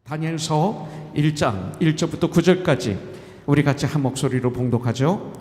다니엘서 1장 1절부터 9절까지 우리 같이 한 목소리로 봉독하죠.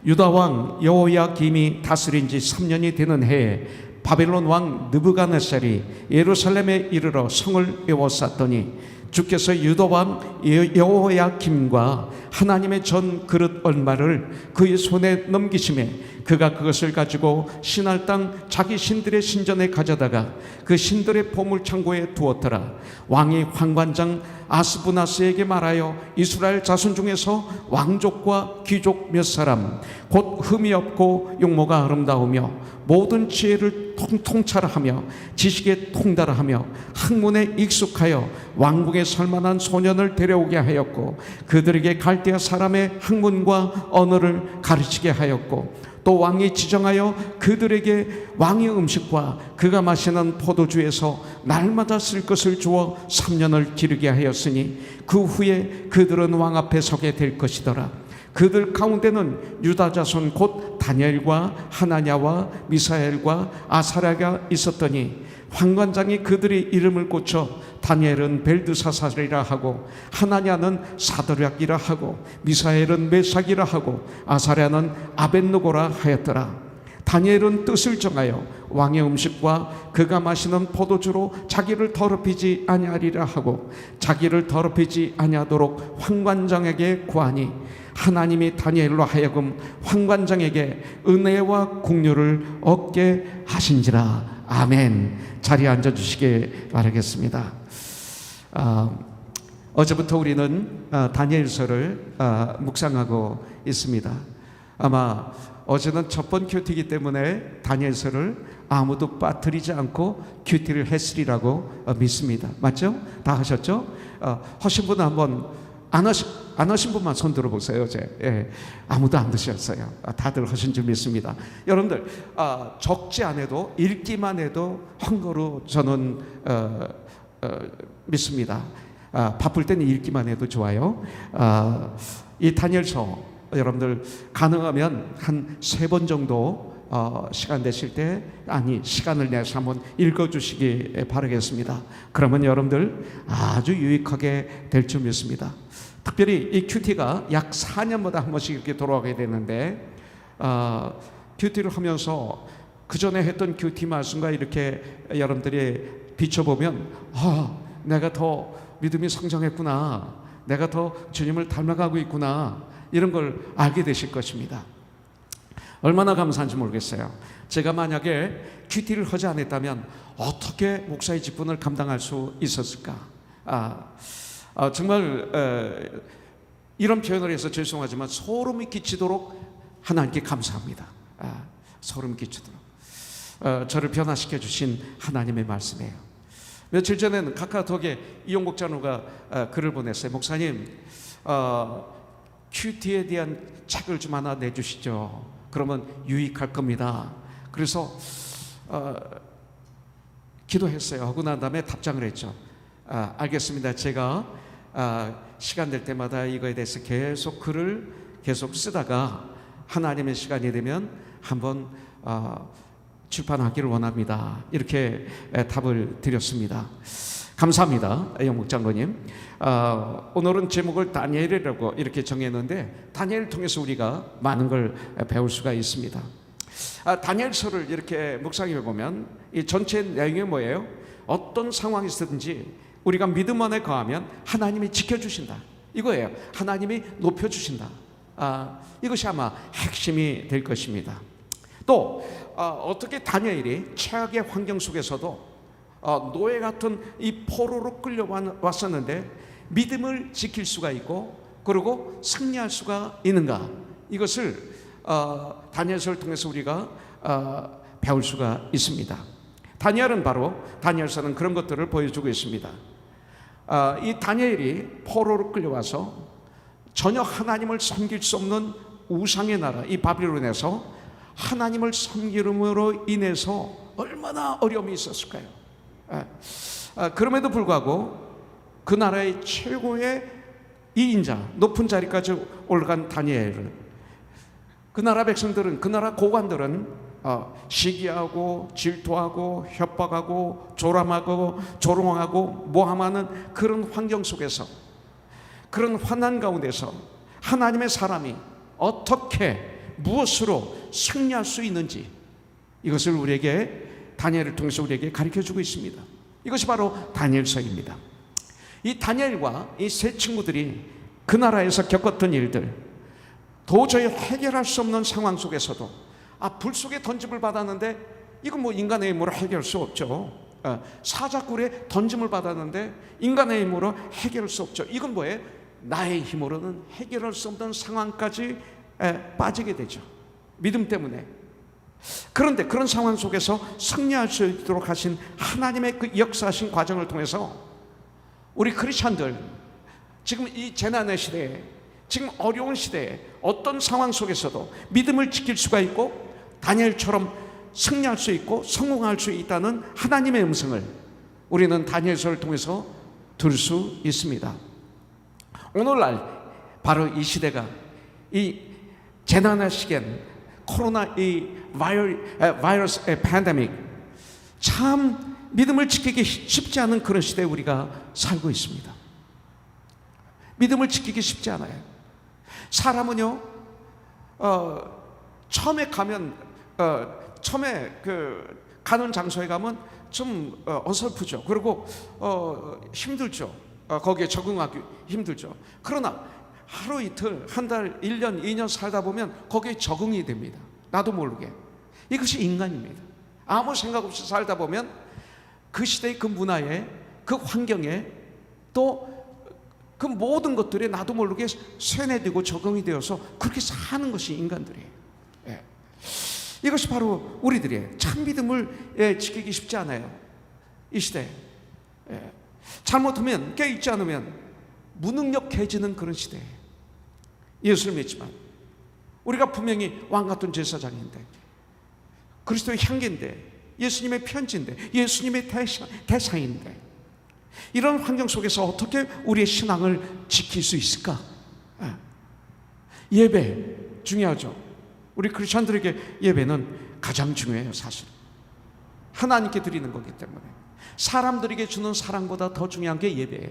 유다 왕 여호야김이 다스린 지 3년이 되는 해에 바벨론 왕 느부갓네살이 예루살렘에 이르러 성을 에워쌌더니 주께서 유다 왕 여호야김과 하나님의 전 그릇 얼마를 그의 손에 넘기심에 그가 그것을 가지고 신할 땅 자기 신들의 신전에 가져다가 그 신들의 보물 창고에 두었더라. 왕이 환관장 아스부나스에게 말하여 이스라엘 자손 중에서 왕족과 귀족 몇 사람 곧 흠이 없고 용모가 아름다우며 모든 지혜를 통찰하며 지식에 통달하며 학문에 익숙하여 왕궁에 설만한 소년을 데려오게 하였고 그들에게 갈대아 사람의 학문과 언어를 가르치게 하였고 또 왕이 지정하여 그들에게 왕의 음식과 그가 마시는 포도주에서 날마다 쓸 것을 주어 3년을 기르게 하였으니 그 후에 그들은 왕 앞에 서게 될 것이더라. 그들 가운데는 유다 자손 곧 다니엘과 하나냐와 미사엘과 아사랴가 있었더니 환관장이 그들의 이름을 고쳐 다니엘은 벨드사살이라 하고 하나냐는 사드락이라 하고 미사엘은 메삭이라 하고 아사랴는 아벳느고라 하였더라. 다니엘은 뜻을 정하여 왕의 음식과 그가 마시는 포도주로 자기를 더럽히지 아니하리라 하고 자기를 더럽히지 아니하도록 환관장에게 구하니 하나님이 다니엘로 하여금 환관장에게 은혜와 공료를 얻게 하신지라. 아멘. 자리에 앉아주시기 바라겠습니다. 어제부터 우리는 다니엘서를 묵상하고 있습니다. 아마 어제는 첫 번 큐티이기 때문에 다니엘서를 아무도 빠뜨리지 않고 큐티를 했으리라고 믿습니다. 맞죠? 다 하셨죠? 하신 분은 한번 안 하신 분만 손 들어보세요. 어제 아무도 안 드셨어요. 다들 하신 줄 믿습니다. 여러분들 적지 않아도 읽기만 해도 한 거로 저는 믿습니다. 바쁠 때는 읽기만 해도 좋아요. 이 다니엘서 여러분들 가능하면 한 3번 정도 시간 되실 때 시간을 내서 한번 읽어주시기 바라겠습니다. 그러면 여러분들 아주 유익하게 될 줄 믿습니다. 특별히 이 큐티가 약 4년마다 한 번씩 이렇게 돌아가게 되는데 큐티를 하면서 그 전에 했던 큐티 말씀과 이렇게 여러분들이 비춰보면 내가 더 믿음이 성장했구나, 내가 더 주님을 닮아가고 있구나, 이런 걸 알게 되실 것입니다. 얼마나 감사한지 모르겠어요. 제가 만약에 큐티를 하지 않았다면 어떻게 목사의 직분을 감당할 수 있었을까? 정말 이런 표현을 해서 죄송하지만 소름이 끼치도록 하나님께 감사합니다. 소름이 끼치도록 저를 변화시켜 주신 하나님의 말씀이에요. 며칠 전에는 카카오톡에 이용복 장로가 글을 보냈어요. 목사님, 큐티에 대한 책을 좀 하나 내주시죠. 그러면 유익할 겁니다. 그래서 기도했어요. 하고 난 다음에 답장을 했죠. 알겠습니다. 제가 시간 될 때마다 이거에 대해서 계속 글을 계속 쓰다가 하나님의 시간이 되면 한번 출판하기를 원합니다. 이렇게 답을 드렸습니다. 감사합니다, 영목 장로님. 오늘은 제목을 다니엘이라고 이렇게 정했는데 다니엘을 통해서 우리가 많은 걸 배울 수가 있습니다. 다니엘서를 이렇게 묵상해 보면 이 전체 내용이 뭐예요? 어떤 상황이 있든지 우리가 믿음 안에 거하면 하나님이 지켜주신다, 이거예요. 하나님이 높여주신다. 이것이 아마 핵심이 될 것입니다. 또 어떻게 다니엘이 최악의 환경 속에서도 노예 같은 이 포로로 끌려왔었는데 믿음을 지킬 수가 있고 그리고 승리할 수가 있는가, 이것을 다니엘서를 통해서 우리가 배울 수가 있습니다. 다니엘서는 그런 것들을 보여주고 있습니다. 이 다니엘이 포로로 끌려와서 전혀 하나님을 섬길 수 없는 우상의 나라 이 바빌론에서 하나님을 섬김으로 인해서 얼마나 어려움이 있었을까요? 그럼에도 불구하고 그 나라의 최고의 이인자, 높은 자리까지 올라간 다니엘을 그 나라 백성들은, 그 나라 고관들은 시기하고 질투하고 협박하고 조롱하고 모함하는 그런 환경 속에서, 그런 환난 가운데서 하나님의 사람이 어떻게 무엇으로 승리할 수 있는지, 이것을 우리에게 다니엘을 통해서 우리에게 가르쳐주고 있습니다. 이것이 바로 다니엘서입니다. 이 다니엘과 이 세 친구들이 그 나라에서 겪었던 일들, 도저히 해결할 수 없는 상황 속에서도 불 속에 던짐을 받았는데 이건 뭐 인간의 힘으로 해결할 수 없죠. 사자굴에 던짐을 받았는데 인간의 힘으로 해결할 수 없죠. 이건 뭐예요? 나의 힘으로는 해결할 수 없는 상황까지 빠지게 되죠. 믿음 때문에. 그런데 그런 상황 속에서 승리할 수 있도록 하신 하나님의 그 역사하신 과정을 통해서 우리 크리스찬들, 지금 이 재난의 시대에, 지금 어려운 시대에 어떤 상황 속에서도 믿음을 지킬 수가 있고 다니엘처럼 승리할 수 있고 성공할 수 있다는 하나님의 음성을 우리는 다니엘서를 통해서 들을 수 있습니다. 오늘날 바로 이 시대가, 이 재난의 시기엔 코로나 이 바이러스 팬데믹, 참 믿음을 지키기 쉽지 않은 그런 시대에 우리가 살고 있습니다. 믿음을 지키기 쉽지 않아요. 사람은요, 처음에 가는 장소에 가면 좀 어설프죠. 그리고 힘들죠. 거기에 적응하기 힘들죠. 그러나 하루 이틀, 한 달, 1년, 2년 살다 보면 거기에 적응이 됩니다. 나도 모르게. 이것이 인간입니다. 아무 생각 없이 살다 보면 그 시대의 그 문화에, 그 환경에, 또 그 모든 것들에 나도 모르게 쇠뇌되고 적응이 되어서 그렇게 사는 것이 인간들이에요. 이것이 바로 우리들의 참 믿음을 지키기 쉽지 않아요. 이 시대에 잘못하면, 깨있지 않으면 무능력해지는 그런 시대에 예수를 믿지만, 우리가 분명히 왕같은 제사장인데, 그리스도의 향기인데, 예수님의 편지인데, 예수님의 대상인데, 이런 환경 속에서 어떻게 우리의 신앙을 지킬 수 있을까? 예배 중요하죠. 우리 크리스천들에게 예배는 가장 중요해요. 사실 하나님께 드리는 거기 때문에 사람들에게 주는 사랑보다 더 중요한 게 예배예요.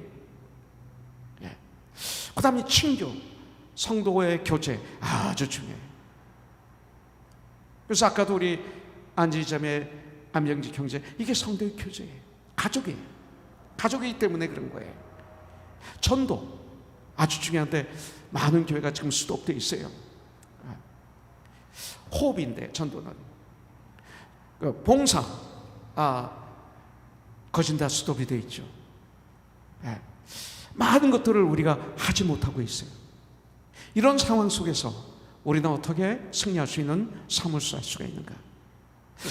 그 다음에 친교, 성도의 교제 아주 중요해요. 그래서 아까도 우리 안지자매 안명직 형제, 이게 성도의 교제예요. 가족이에요. 가족이기 때문에 그런 거예요. 전도 아주 중요한데 많은 교회가 지금 스톱되어 있어요. 호흡인데 전도는 봉사 거진 다 스톱이 되어 있죠. 많은 것들을 우리가 하지 못하고 있어요. 이런 상황 속에서 우리는 어떻게 승리할 수 있는 삶을 살 수가 있는가?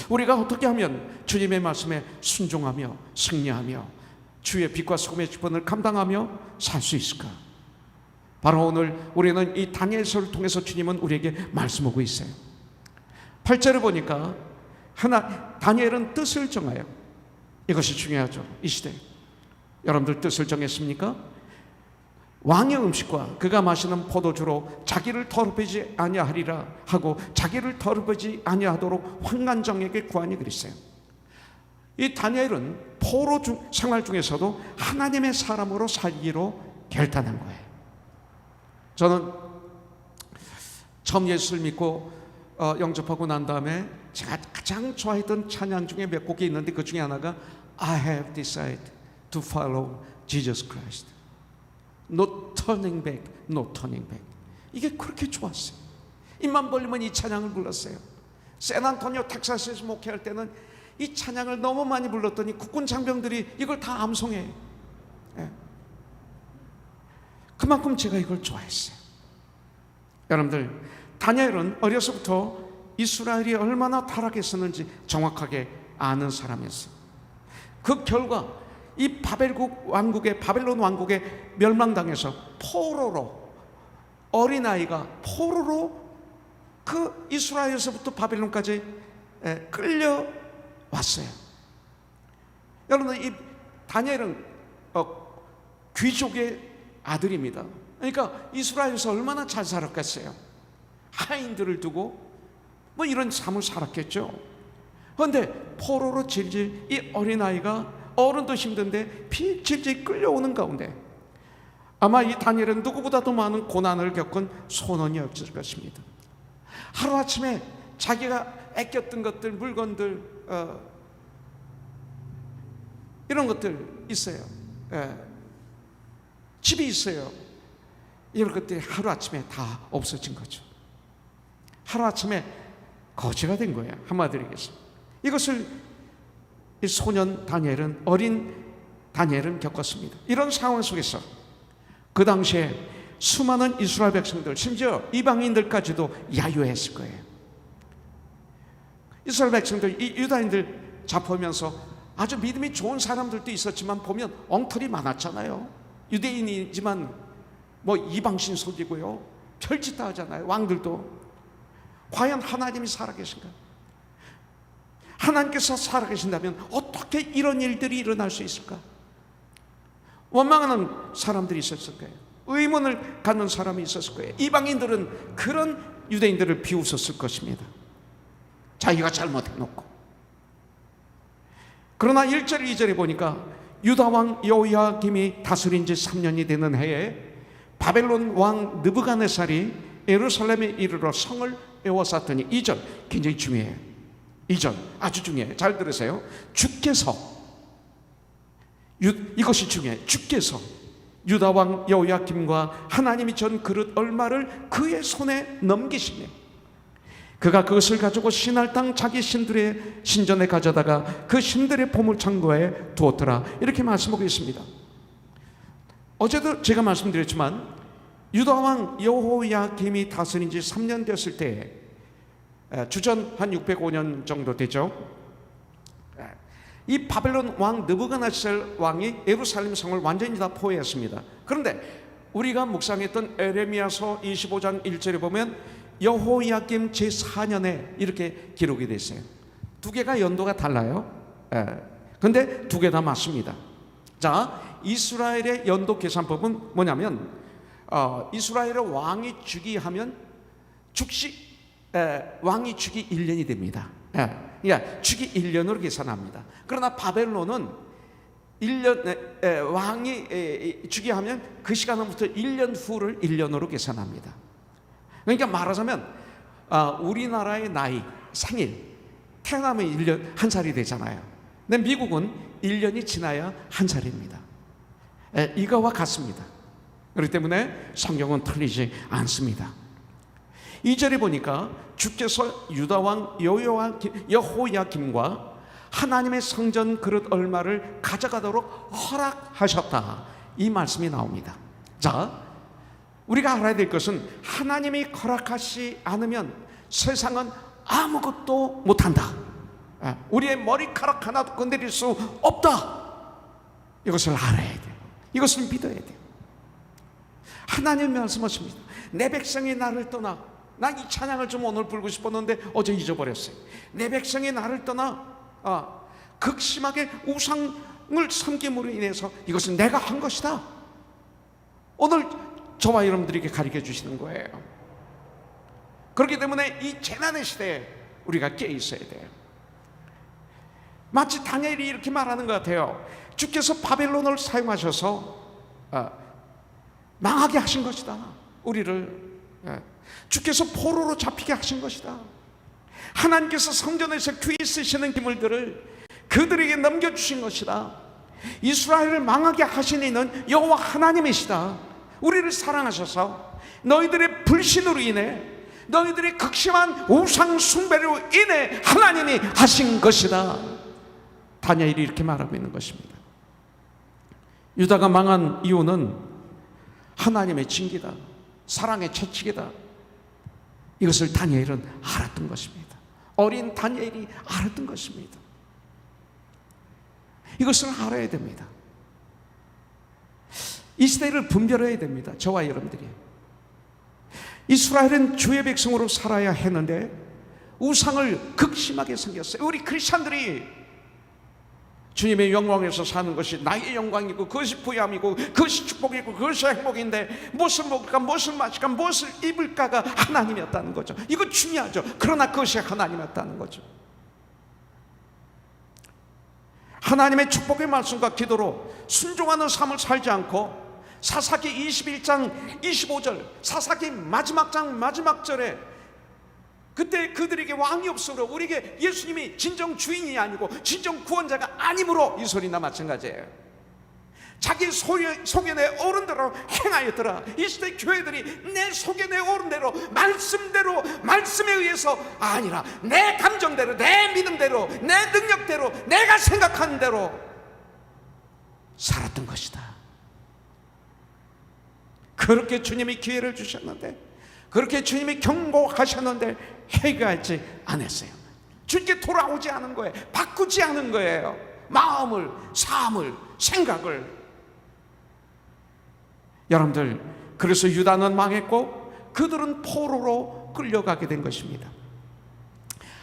우리가 어떻게 하면 주님의 말씀에 순종하며 승리하며 주의 빛과 소금의 직분을 감당하며 살 수 있을까? 바로 오늘 우리는 이 다니엘서를 통해서 주님은 우리에게 말씀하고 있어요. 8절을 보니까 다니엘은 뜻을 정하여, 이것이 중요하죠. 이 시대에 여러분들 뜻을 정했습니까? 왕의 음식과 그가 마시는 포도주로 자기를 더럽히지 아니하리라 하고 자기를 더럽히지 아니하도록 환관장에게 구하니 그랬어요. 이 다니엘은 포로 생활 중에서도 하나님의 사람으로 살기로 결단한 거예요. 저는 처음 예수를 믿고 영접하고 난 다음에 제가 가장 좋아했던 찬양 중에 몇 곡이 있는데 그 중에 하나가 I have decided to follow Jesus Christ. No turning back, no turning back. 이게 그렇게 좋았어요. 입만 벌리면 이 찬양을 불렀어요. 샌안토니오 텍사스에서 목회할 때는 이 찬양을 너무 많이 불렀더니 국군 장병들이 이걸 다 암송해요. 그만큼 제가 이걸 좋아했어요. 여러분들, 다니엘은 어려서부터 이스라엘이 얼마나 타락했었는지 정확하게 아는 사람이었어요. 그 결과 이 바벨론 왕국의 멸망당해서 포로로, 어린아이가 포로로 그 이스라엘에서부터 바벨론까지 끌려왔어요. 여러분, 이 다니엘은 귀족의 아들입니다. 그러니까 이스라엘에서 얼마나 잘 살았겠어요. 하인들을 두고 뭐 이런 삶을 살았겠죠. 그런데 포로로 질질 이 어린아이가 어른도 힘든데 질질 끌려오는 가운데 아마 이 다니엘은 누구보다도 많은 고난을 겪은 소년이었을 것입니다. 하루아침에 자기가 아꼈던 것들, 물건들, 이런 것들 있어요. 집이 있어요. 이런 것들이 하루아침에 다 없어진 거죠. 하루아침에 거지가 된 거예요. 한마디로 얘기해서. 이것을 이 소년 다니엘은, 어린 다니엘은 겪었습니다. 이런 상황 속에서 그 당시에 수많은 이스라엘 백성들, 심지어 이방인들까지도 야유했을 거예요. 이스라엘 백성들, 이 유다인들 잡으면서 아주 믿음이 좋은 사람들도 있었지만 보면 엉터리 많았잖아요. 유대인이지만 뭐 이방신 속이고요, 별짓 다 하잖아요. 왕들도. 과연 하나님이 살아계신가? 하나님께서 살아계신다면 어떻게 이런 일들이 일어날 수 있을까? 원망하는 사람들이 있었을 거예요. 의문을 갖는 사람이 있었을 거예요. 이방인들은 그런 유대인들을 비웃었을 것입니다. 자기가 잘못해놓고. 그러나 1절 2절에 보니까 유다왕 여호야김이 다스린 지 3년이 되는 해에 바벨론 왕 느부갓네살이 예루살렘에 이르러 성을 에워쌌더니, 2절 굉장히 중요해요. 2절 아주 중요해요. 잘 들으세요. 주께서, 이것이 중요해요. 주께서 유다왕 여호야김과 하나님이 전 그릇 얼마를 그의 손에 넘기시네. 그가 그것을 가지고 신할 땅 자기 신들의 신전에 가져다가 그 신들의 보물창고에 두었더라. 이렇게 말씀하고 있습니다. 어제도 제가 말씀드렸지만 유다왕 여호야김이 다스린 지 3년 되었을 때, 주전 한 605년 정도 되죠. 이 바벨론 왕 느부갓네살 왕이 예루살렘 성을 완전히 다 포위했습니다. 그런데 우리가 묵상했던 에레미야서 25장 1절에 보면 여호야김 제4년에 이렇게 기록이 되어 있어요. 두 개가 연도가 달라요. 근데 두 개 다 맞습니다. 자, 이스라엘의 연도 계산법은 뭐냐면, 이스라엘의 왕이 즉위하면 왕이 즉위 1년이 됩니다. 그러니까 즉위 1년으로 계산합니다. 그러나 바벨론은 1년, 왕이 즉위하면 그 시간부터 1년 후를 1년으로 계산합니다. 그러니까 말하자면 우리나라의 나이, 생일, 태어나면 1년, 한 살이 되잖아요. 근데 미국은 1년이 지나야 한 살입니다. 이거와 같습니다. 그렇기 때문에 성경은 틀리지 않습니다. 2절에 보니까 주께서 유다왕 여호야김과 하나님의 성전 그릇 얼마를 가져가도록 허락하셨다, 이 말씀이 나옵니다. 자, 우리가 알아야 될 것은 하나님이 허락하지 않으면 세상은 아무것도 못한다. 우리의 머리카락 하나도 건드릴 수 없다. 이것을 알아야 돼요. 이것을 믿어야 돼요. 하나님 말씀하십니다. 내 백성이 나를 떠나, 나 이 찬양을 좀 오늘 부르고 싶었는데 어제 잊어버렸어요. 내 백성이 나를 떠나 극심하게 우상을 섬김으로 인해서 이것은 내가 한 것이다. 오늘 저와 여러분들에게 가르쳐 주시는 거예요. 그렇기 때문에 이 재난의 시대에 우리가 깨어 있어야 돼요. 마치 다니엘이 이렇게 말하는 것 같아요. 주께서 바벨론을 사용하셔서 망하게 하신 것이다. 우리를 주께서 포로로 잡히게 하신 것이다. 하나님께서 성전에서 귀히 쓰시는 기물들을 그들에게 넘겨주신 것이다. 이스라엘을 망하게 하신 이는 여호와 하나님이시다. 우리를 사랑하셔서 너희들의 불신으로 인해, 너희들의 극심한 우상 숭배로 인해 하나님이 하신 것이다. 다니엘이 이렇게 말하고 있는 것입니다. 유다가 망한 이유는 하나님의 징계다, 사랑의 채찍이다. 이것을 다니엘은 알았던 것입니다. 어린 다니엘이 알았던 것입니다. 이것을 알아야 됩니다. 이 시대를 분별해야 됩니다. 저와 여러분들이. 이스라엘은 주의 백성으로 살아야 했는데 우상을 극심하게 섬겼어요. 우리 크리스찬들이 주님의 영광에서 사는 것이 나의 영광이고 그것이 부함이고 그것이 축복이고 그것이 행복인데 무엇을 먹을까 무엇을 마실까 무엇을 입을까가 하나님이었다는 거죠. 이거 중요하죠. 그러나 그것이 하나님이었다는 거죠. 하나님의 축복의 말씀과 기도로 순종하는 삶을 살지 않고 사사기 21장 25절 사사기 마지막 장 마지막 절에 그때 그들에게 왕이 없으므로 우리에게 예수님이 진정 주인이 아니고 진정 구원자가 아니므로 이 소리나 마찬가지예요. 자기 속에 내 어른대로 행하였더라. 이 시대 교회들이 내 속에 내 어른대로 말씀대로 말씀에 의해서 아니라 내 감정대로 내 믿음대로 내 능력대로 내가 생각하는 대로 살았던 것이다. 그렇게 주님이 기회를 주셨는데 그렇게 주님이 경고하셨는데 회개하지 않았어요. 주님께 돌아오지 않은 거예요. 바꾸지 않은 거예요. 마음을, 삶을, 생각을. 여러분들, 그래서 유다는 망했고 그들은 포로로 끌려가게 된 것입니다.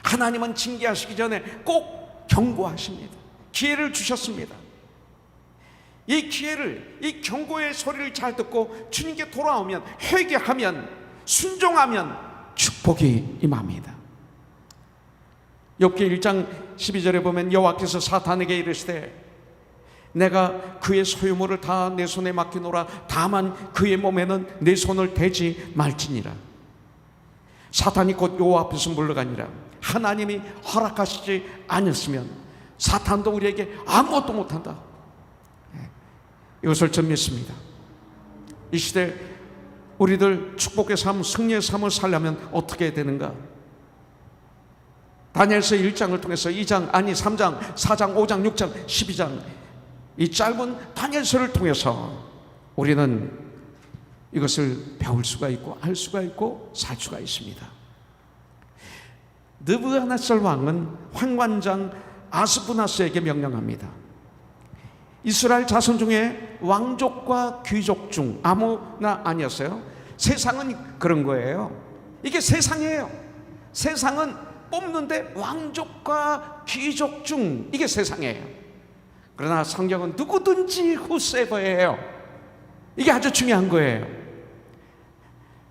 하나님은 징계하시기 전에 꼭 경고하십니다. 기회를 주셨습니다. 이 기회를, 이 경고의 소리를 잘 듣고 주님께 돌아오면, 회개하면, 순종하면 축복이 임합니다. 욥기 1장 12절에 보면 여호와께서 사탄에게 이르시되 내가 그의 소유물을 다 내 손에 맡기노라. 다만 그의 몸에는 내 손을 대지 말지니라. 사탄이 곧 여호와 앞에서 물러가니라. 하나님이 허락하시지 않았으면 사탄도 우리에게 아무것도 못한다. 이것을 전 믿습니다. 이 시대 우리들 축복의 삶, 승리의 삶을 살려면 어떻게 해야 되는가? 다니엘서 1장을 통해서 2장, 아니 3장, 4장, 5장, 6장, 12장 이 짧은 다니엘서를 통해서 우리는 이것을 배울 수가 있고 알 수가 있고 살 수가 있습니다. 느부갓네살 왕은 환관장 아스푸나스에게 명령합니다. 이스라엘 자손 중에 왕족과 귀족 중 아무나 아니었어요. 세상은 그런 거예요. 이게 세상이에요. 세상은 뽑는데 왕족과 귀족 중 이게 세상이에요. 그러나 성경은 누구든지 whosoever예요. 이게 아주 중요한 거예요.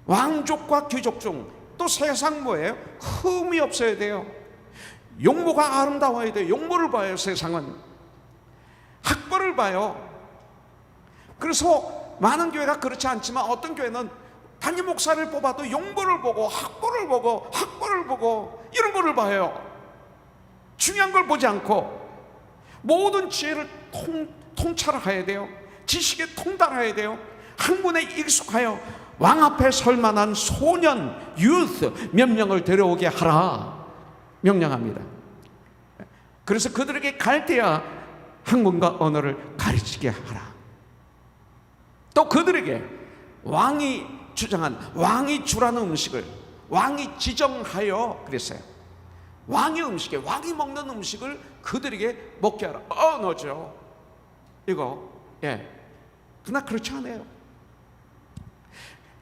왕족과 귀족 중 또 세상 뭐예요? 흠이 없어야 돼요. 용모가 아름다워야 돼요. 용모를 봐요. 세상은 학벌을 봐요. 그래서 많은 교회가 그렇지 않지만 어떤 교회는 단임 목사를 뽑아도 용모를 보고 학벌을 보고 이런 거를 봐요. 중요한 걸 보지 않고 모든 지혜를 통찰해야 돼요. 지식에 통달해야 돼요. 학문에 익숙하여 왕 앞에 설 만한 소년, 유스 몇 명을 데려오게 하라 명령합니다. 그래서 그들에게 갈대아 학문과 언어를 가르치게 하라. 또 그들에게 왕이 주장한, 왕이 주라는 음식을 왕이 지정하여 그랬어요. 왕의 음식에, 왕이 먹는 음식을 그들에게 먹게 하라. 언어죠. 이거, 그러나 그렇지 않아요.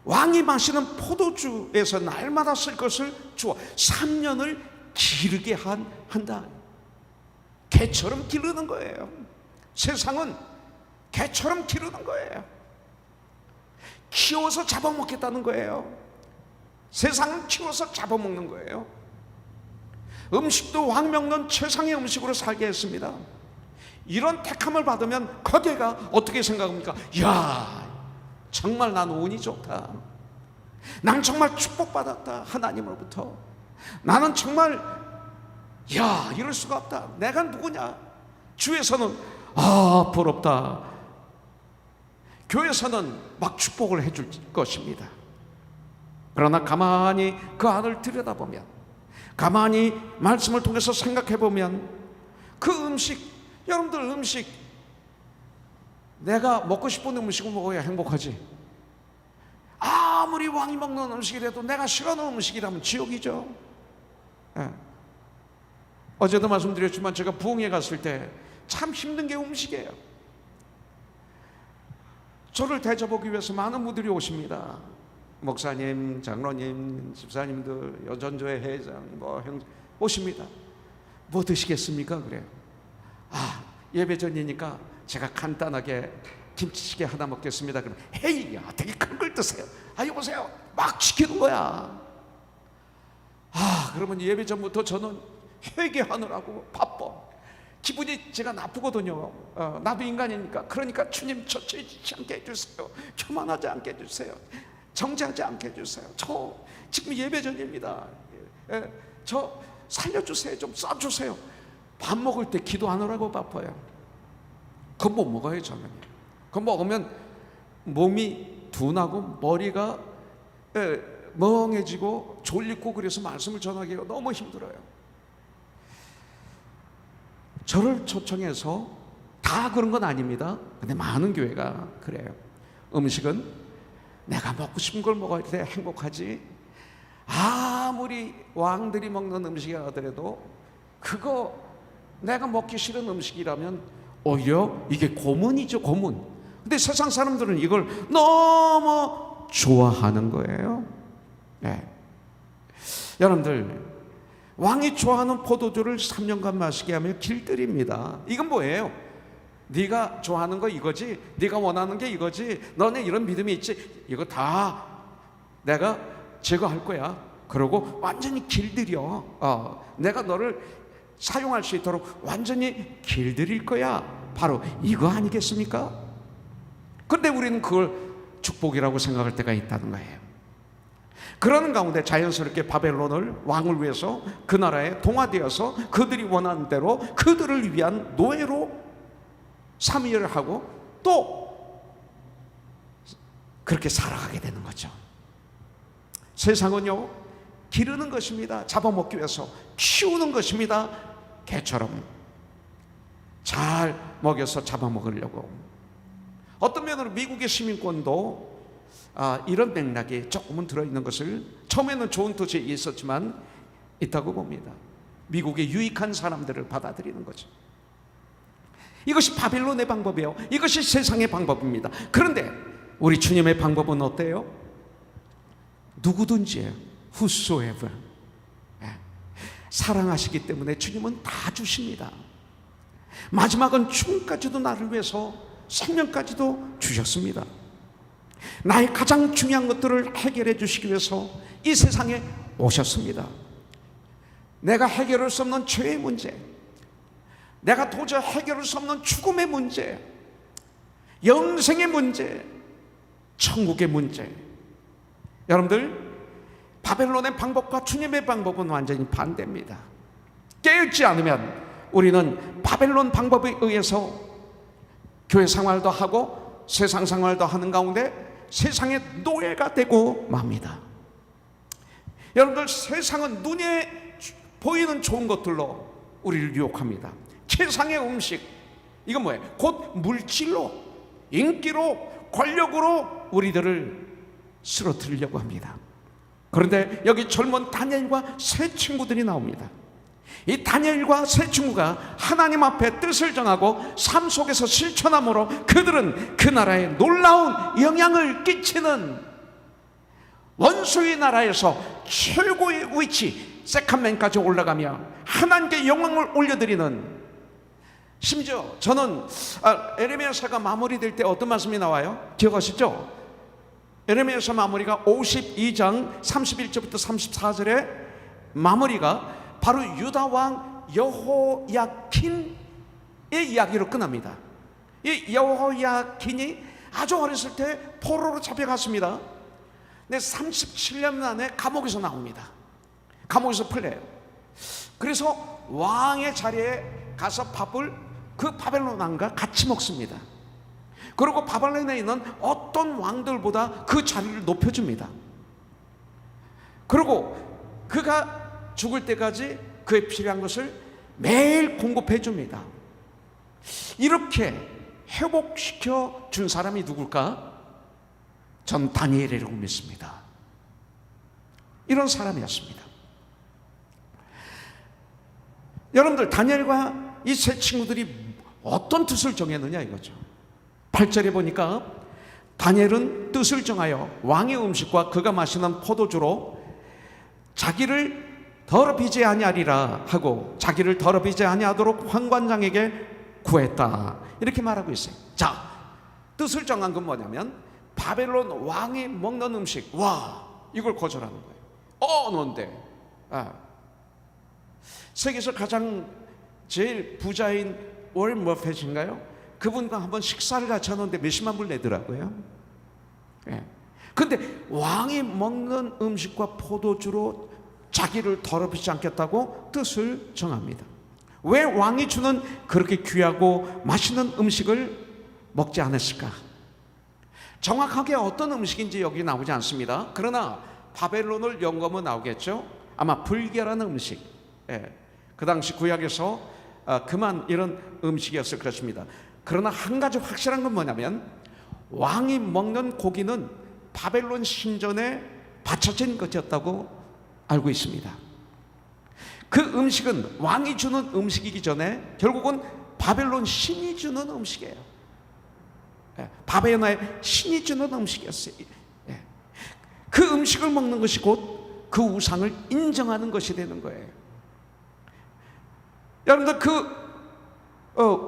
왕이 마시는 포도주에서 날마다 쓸 것을 주어 3년을 기르게 한다. 개처럼 기르는 거예요. 세상은 개처럼 기르는 거예요. 키워서 잡아먹겠다는 거예요. 세상은 키워서 잡아먹는 거예요. 음식도 왕 먹는 최상의 음식으로 살게 했습니다. 이런 택함을 받으면 거기가 어떻게 생각합니까? 야, 정말 난 운이 좋다. 난 정말 축복받았다. 하나님으로부터. 나는 정말 이럴 수가 없다. 내가 누구냐? 주에서는 부럽다. 교회에서는 막 축복을 해줄 것입니다. 그러나 가만히 그 안을 들여다보면, 가만히 말씀을 통해서 생각해보면 그 음식, 여러분들 음식, 내가 먹고 싶은 음식을 먹어야 행복하지. 아무리 왕이 먹는 음식이라도 내가 싫어하는 음식이라면 지옥이죠. 어제도 말씀드렸지만 제가 부흥회 갔을 때 참 힘든 게 음식이에요. 저를 대접하기 위해서 많은 분들이 오십니다. 목사님, 장로님, 집사님들, 여전조회 회장, 오십니다. 뭐 드시겠습니까? 그래요. 예배 전이니까 제가 간단하게 김치찌개 하나 먹겠습니다. 그럼 헤이, 되게 큰 걸 드세요. 여보세요, 막 시키는 거야. 그러면 예배 전부터 저는 회개하느라고 바빠. 기분이 제가 나쁘거든요. 나도 인간이니까. 그러니까 주님, 저 죄짓지 않게 해주세요. 교만하지 않게 해주세요. 정죄하지 않게 해주세요. 저 지금 예배 전입니다. 저 살려주세요. 좀 쏴주세요. 밥 먹을 때 기도하느라고 바빠요. 그거 못 먹어요, 저는. 그거 먹으면 몸이 둔하고 머리가 멍해지고 졸리고, 그래서 말씀을 전하기가 너무 힘들어요. 저를 초청해서 다 그런 건 아닙니다. 근데 많은 교회가 그래요. 음식은 내가 먹고 싶은 걸 먹을 때 행복하지, 아무리 왕들이 먹는 음식이라 하더라도 그거 내가 먹기 싫은 음식이라면 오히려 이게 고문이죠, 고문. 근데 세상 사람들은 이걸 너무 좋아하는 거예요. 네. 여러분들, 왕이 좋아하는 포도주를 3년간 마시게 하며 길들입니다. 이건 뭐예요? 네가 좋아하는 거 이거지, 네가 원하는 게 이거지, 너네 이런 믿음이 있지, 이거 다 내가 제거할 거야. 그러고 완전히 길들여. 내가 너를 사용할 수 있도록 완전히 길들일 거야. 바로 이거 아니겠습니까? 그런데 우리는 그걸 축복이라고 생각할 때가 있다는 거예요. 그러는 가운데 자연스럽게 바벨론을 왕을 위해서 그 나라에 동화되어서 그들이 원하는 대로 그들을 위한 노예로 삼위를 하고 또 그렇게 살아가게 되는 거죠. 세상은요, 기르는 것입니다. 잡아먹기 위해서 키우는 것입니다. 개처럼 잘 먹여서 잡아먹으려고. 어떤 면으로 미국의 시민권도 이런 맥락이 조금은 들어있는 것을, 처음에는 좋은 뜻이 있었지만 있다고 봅니다. 미국의 유익한 사람들을 받아들이는 거죠. 이것이 바벨론의 방법이에요. 이것이 세상의 방법입니다. 그런데 우리 주님의 방법은 어때요? 누구든지, whosoever, 사랑하시기 때문에 주님은 다 주십니다. 마지막은 죽음까지도 나를 위해서 생명까지도 주셨습니다. 나의 가장 중요한 것들을 해결해 주시기 위해서 이 세상에 오셨습니다. 내가 해결할 수 없는 죄의 문제, 내가 도저히 해결할 수 없는 죽음의 문제, 영생의 문제, 천국의 문제. 여러분들, 바벨론의 방법과 주님의 방법은 완전히 반대입니다. 깨닫지 않으면 우리는 바벨론 방법에 의해서 교회 생활도 하고 세상 생활도 하는 가운데 세상의 노예가 되고 맙니다. 여러분들, 세상은 눈에 보이는 좋은 것들로 우리를 유혹합니다. 세상의 음식, 이건 뭐예요? 곧 물질로, 인기로, 권력으로 우리들을 쓰러뜨리려고 합니다. 그런데 여기 젊은 다니엘과 세 친구들이 나옵니다. 이 다니엘과 세 친구가 하나님 앞에 뜻을 정하고 삶 속에서 실천함으로 그들은 그 나라에 놀라운 영향을 끼치는, 원수의 나라에서 최고의 위치 세컨맨까지 올라가며 하나님께 영광을 올려드리는, 심지어 저는 에레미야서가 마무리될 때 어떤 말씀이 나와요? 기억하시죠? 에레미야서 마무리가 52장 31절부터 34절의 마무리가 바로 유다 왕 여호야킨의 이야기로 끝납니다. 이 여호야킨이 아주 어렸을 때 포로로 잡혀갔습니다. 근데 37년 만에 감옥에서 나옵니다. 감옥에서 풀려요. 그래서 왕의 자리에 가서 밥을 그 바벨론 왕과 같이 먹습니다. 그리고 바벨론에 있는 어떤 왕들보다 그 자리를 높여줍니다. 그리고 그가 죽을 때까지 그에 필요한 것을 매일 공급해 줍니다. 이렇게 회복시켜 준 사람이 누굴까? 전 다니엘이라고 믿습니다. 이런 사람이었습니다. 여러분들, 다니엘과 이 세 친구들이 어떤 뜻을 정했느냐 이거죠. 8절에 보니까 다니엘은 뜻을 정하여 왕의 음식과 그가 마시는 포도주로 자기를 더럽히지 아니하리라 하고 자기를 더럽히지 아니하도록 환관장에게 구했다, 이렇게 말하고 있어요. 자, 뜻을 정한 건 뭐냐면 바벨론 왕이 먹는 음식, 와, 이걸 거절하는 거예요. 뭔데? 세계에서 가장 제일 부자인 워런 버핏인가요? 그분과 한번 식사를 같이 하는데 몇십만 불 내더라고요. 근데 왕이 먹는 음식과 포도주로 자기를 더럽히지 않겠다고 뜻을 정합니다. 왜 왕이 주는 그렇게 귀하고 맛있는 음식을 먹지 않았을까? 정확하게 어떤 음식인지 여기 나오지 않습니다. 그러나 바벨론을 연구하면 나오겠죠. 아마 불결한 음식, 그 당시 구약에서 그만 이런 음식이었을 것입니다. 그러나 한 가지 확실한 건 뭐냐면 왕이 먹는 고기는 바벨론 신전에 바쳐진 것이었다고 알고 있습니다. 그 음식은 왕이 주는 음식이기 전에 결국은 바벨론 신이 주는 음식이에요. 바벨론의 신이 주는 음식이었어요. 그 음식을 먹는 것이 곧 그 우상을 인정하는 것이 되는 거예요. 여러분들, 그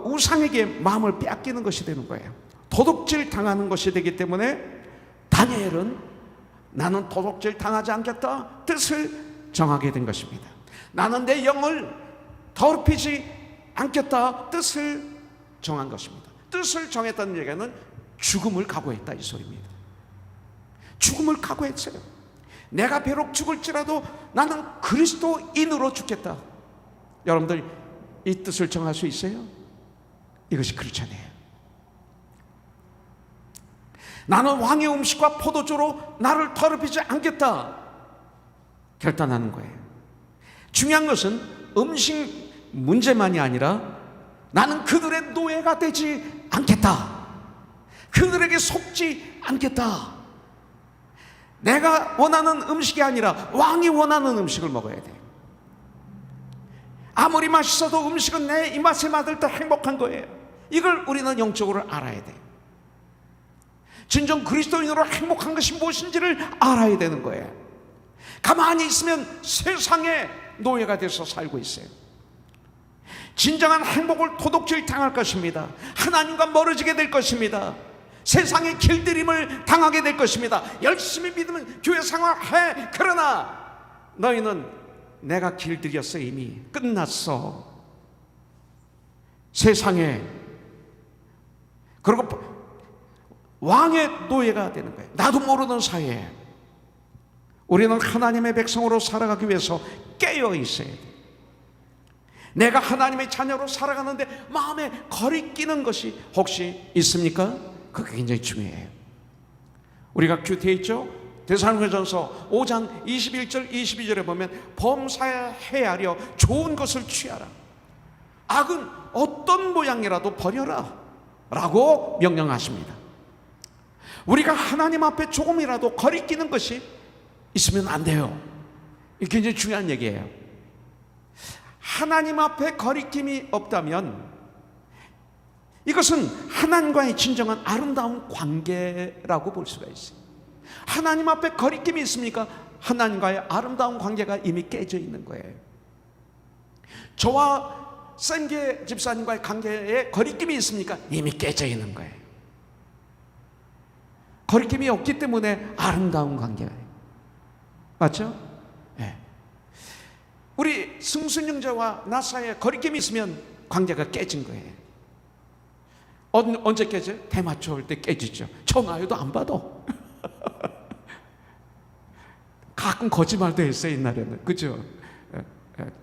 우상에게 마음을 빼앗기는 것이 되는 거예요. 도둑질 당하는 것이 되기 때문에 다니엘은 나는 도둑질 당하지 않겠다 뜻을 정하게 된 것입니다. 나는 내 영을 더럽히지 않겠다 뜻을 정한 것입니다. 뜻을 정했다는 얘기는 죽음을 각오했다, 이 소리입니다. 죽음을 각오했어요. 내가 비록 죽을지라도 나는 그리스도인으로 죽겠다. 여러분들, 이 뜻을 정할 수 있어요? 이것이 크리스찬이에요. 나는 왕의 음식과 포도주로 나를 더럽히지 않겠다 결단하는 거예요. 중요한 것은 음식 문제만이 아니라 나는 그들의 노예가 되지 않겠다, 그들에게 속지 않겠다. 내가 원하는 음식이 아니라 왕이 원하는 음식을 먹어야 돼. 아무리 맛있어도 음식은 내 입맛에 맞을 때 행복한 거예요. 이걸 우리는 영적으로 알아야 돼. 진정 그리스도인으로 행복한 것이 무엇인지를 알아야 되는 거예요. 가만히 있으면 세상의 노예가 돼서 살고 있어요. 진정한 행복을 도둑질 당할 것입니다. 하나님과 멀어지게 될 것입니다. 세상의 길들임을 당하게 될 것입니다. 열심히 믿으면 교회 생활해. 그러나 너희는 내가 길들였어. 이미 끝났어. 세상에, 그리고 왕의 노예가 되는 거예요. 나도 모르는 사이에 우리는 하나님의 백성으로 살아가기 위해서 깨어 있어야 돼요. 내가 하나님의 자녀로 살아가는데 마음에 거리끼는 것이 혹시 있습니까? 그게 굉장히 중요해요. 우리가 큐티에 있죠? 데살로니가전서 5장 21절 22절에 보면 범사에 헤아려 좋은 것을 취하라, 악은 어떤 모양이라도 버려라 라고 명령하십니다. 우리가 하나님 앞에 조금이라도 거리끼는 것이 있으면 안 돼요. 이게 굉장히 중요한 얘기예요. 하나님 앞에 거리낌이 없다면 이것은 하나님과의 진정한 아름다운 관계라고 볼 수가 있어요. 하나님 앞에 거리낌이 있습니까? 하나님과의 아름다운 관계가 이미 깨져 있는 거예요. 저와 샘계 집사님과의 관계에 거리낌이 있습니까? 이미 깨져 있는 거예요. 거리낌이 없기 때문에 아름다운 관계예요. 맞죠? 네. 우리 승순 형제와 나 사이에 거리낌이 있으면 관계가 깨진 거예요. 언제 깨져요? 대마초 올 때 깨지죠. 전화해도 안 받아. 가끔 거짓말도 했어요, 옛날에는. 그죠?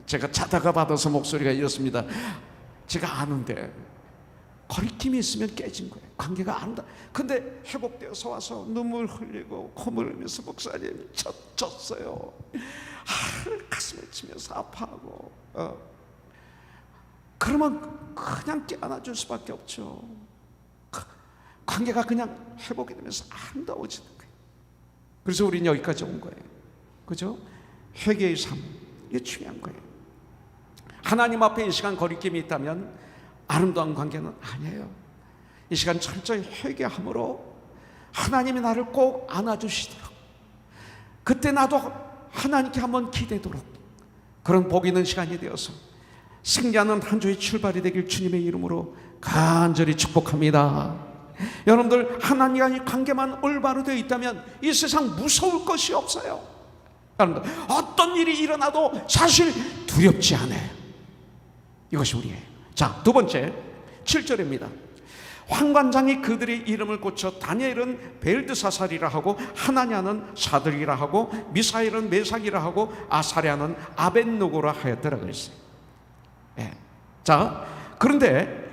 제가 자다가 받아서 목소리가 이렇습니다. 제가 아는데 거리낌이 있으면 깨진 거예요. 관계가 안 다. 근데 회복되어서 와서 눈물 흘리고 콧물 흘리면서 목사님 졌어요. 가슴을 치면서 아파하고. 그러면 그냥 깨어나줄 수밖에 없죠. 관계가 그냥 회복이 되면서 아름다워지는 거예요. 그래서 우리는 여기까지 온 거예요. 그죠? 회개의 삶, 이게 중요한 거예요. 하나님 앞에 이 시간 거리낌이 있다면 아름다운 관계는 아니에요. 이 시간 철저히 회개함으로 하나님이 나를 꼭 안아주시도록, 그때 나도 하나님께 한번 기대도록 그런 복 있는 시간이 되어서 승리하는 한 주의 출발이 되길 주님의 이름으로 간절히 축복합니다. 여러분들 하나님과의 관계만 올바로 되어 있다면 이 세상 무서울 것이 없어요. 여러분들 어떤 일이 일어나도 사실 두렵지 않아요. 이것이 우리예요. 자, 두 번째 7절입니다. 환관장이 그들의 이름을 고쳐 다니엘은 벨드사살이라 하고 하나냐는 사들이라 하고 미사엘은 메삭이라 하고 아사랴는 아벳노고라 하였더라 그랬어요. 예. 자, 그런데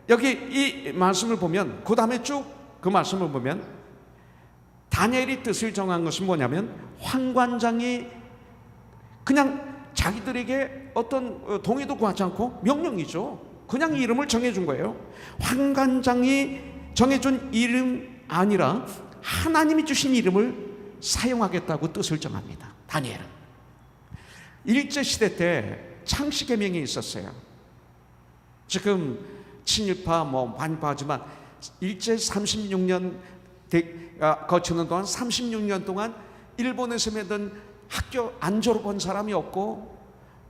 여기 이 말씀을 보면 그 다음에 쭉 그 말씀을 보면 다니엘이 뜻을 정한 것은 뭐냐면 환관장이 그냥 자기들에게 어떤 동의도 구하지 않고 명령이죠. 그냥 이름을 정해준 거예요. 환관장이 정해준 이름 아니라 하나님이 주신 이름을 사용하겠다고 뜻을 정합니다. 다니엘은 일제시대 때 창씨계명이 있었어요. 지금 친일파 많이 봐지만 일제 36년 거치는 동안 36년 동안 일본에서 매던 학교 안 졸업한 사람이 없고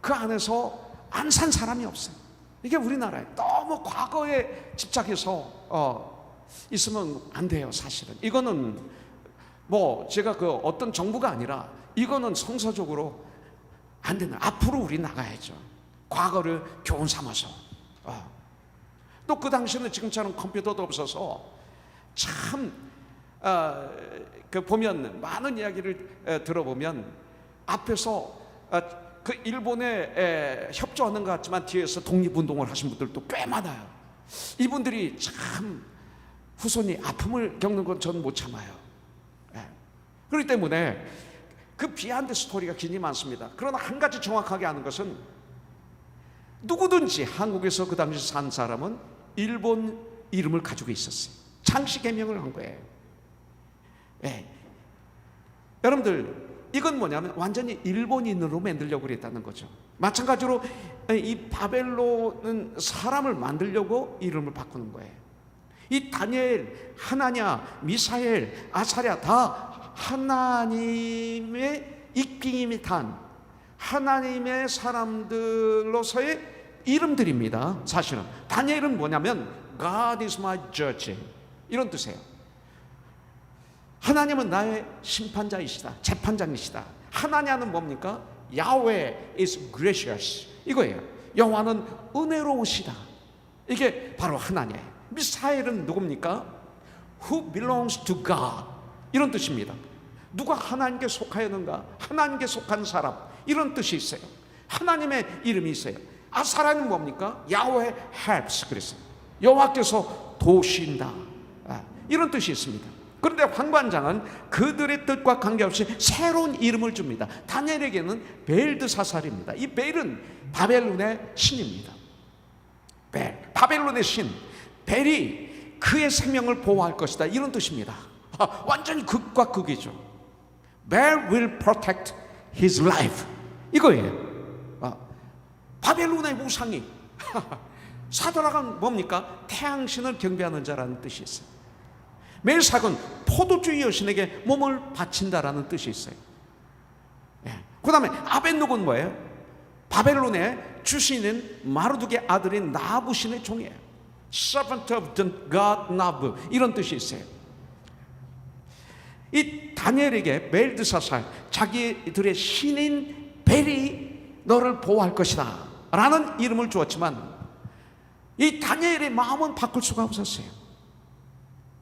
그 안에서 안 산 사람이 없어요. 이게 우리나라에 너무 과거에 집착해서 있으면 안 돼요. 사실은 이거는 제가 어떤 정부가 아니라 이거는 성서적으로 안 되는, 앞으로 우리 나가야죠. 과거를 교훈 삼아서. 또 그 당시에는 지금처럼 컴퓨터도 없어서 참 보면 많은 이야기를 들어보면 앞에서 그 일본에 협조하는 것 같지만 뒤에서 독립운동을 하신 분들도 꽤 많아요. 이분들이 참 후손이 아픔을 겪는 건 저는 못 참아요. 그렇기 때문에 그 비하인드 스토리가 굉장히 많습니다. 그러나 한 가지 정확하게 아는 것은 누구든지 한국에서 그 당시 산 사람은 일본 이름을 가지고 있었어요. 창씨 개명을 한 거예요. 여러분들 이건 뭐냐면 완전히 일본인으로 만들려고 그랬다는 거죠. 마찬가지로 이 바벨론은 사람을 만들려고 이름을 바꾸는 거예요. 이 다니엘, 하나냐, 미사엘, 아사랴 다 하나님의 입김이 탄 하나님의 사람들로서의 이름들입니다. 사실은 다니엘은 뭐냐면 God is my judge 이런 뜻이에요. 하나님은 나의 심판자이시다, 재판장이시다. 하나냐는 뭡니까? Yahweh is gracious 이거예요. 여호와는 은혜로우시다. 이게 바로 하나냐예요. 미사엘은 누굽니까? Who belongs to God 이런 뜻입니다. 누가 하나님께 속하였는가? 하나님께 속한 사람 이런 뜻이 있어요. 하나님의 이름이 있어요. 아사라는 뭡니까? Yahweh helps 그랬어요. 여호와께서 도우신다 이런 뜻이 있습니다. 그런데 환관장은 그들의 뜻과 관계없이 새로운 이름을 줍니다. 다니엘에게는 벨드사살입니다. 이 벨은 바벨론의 신입니다. 벨, 바벨론의 신 벨이 그의 생명을 보호할 것이다 이런 뜻입니다. 완전히 극과 극이죠. Bel will protect his life 이거예요. 바벨론의 우상이 사드락은 뭡니까? 태양신을 경배하는 자라는 뜻이 있어요. 메삭은 포도주의 여신에게 몸을 바친다라는 뜻이 있어요. 그 다음에 아벳노고는 뭐예요? 바벨론의 주신인 마르둑의 아들인 나부신의 종이에요. Servant of the God Nabu 이런 뜻이 있어요. 이 다니엘에게 벨드사살 자기들의 신인 벨이 너를 보호할 것이다 라는 이름을 주었지만 이 다니엘의 마음은 바꿀 수가 없었어요.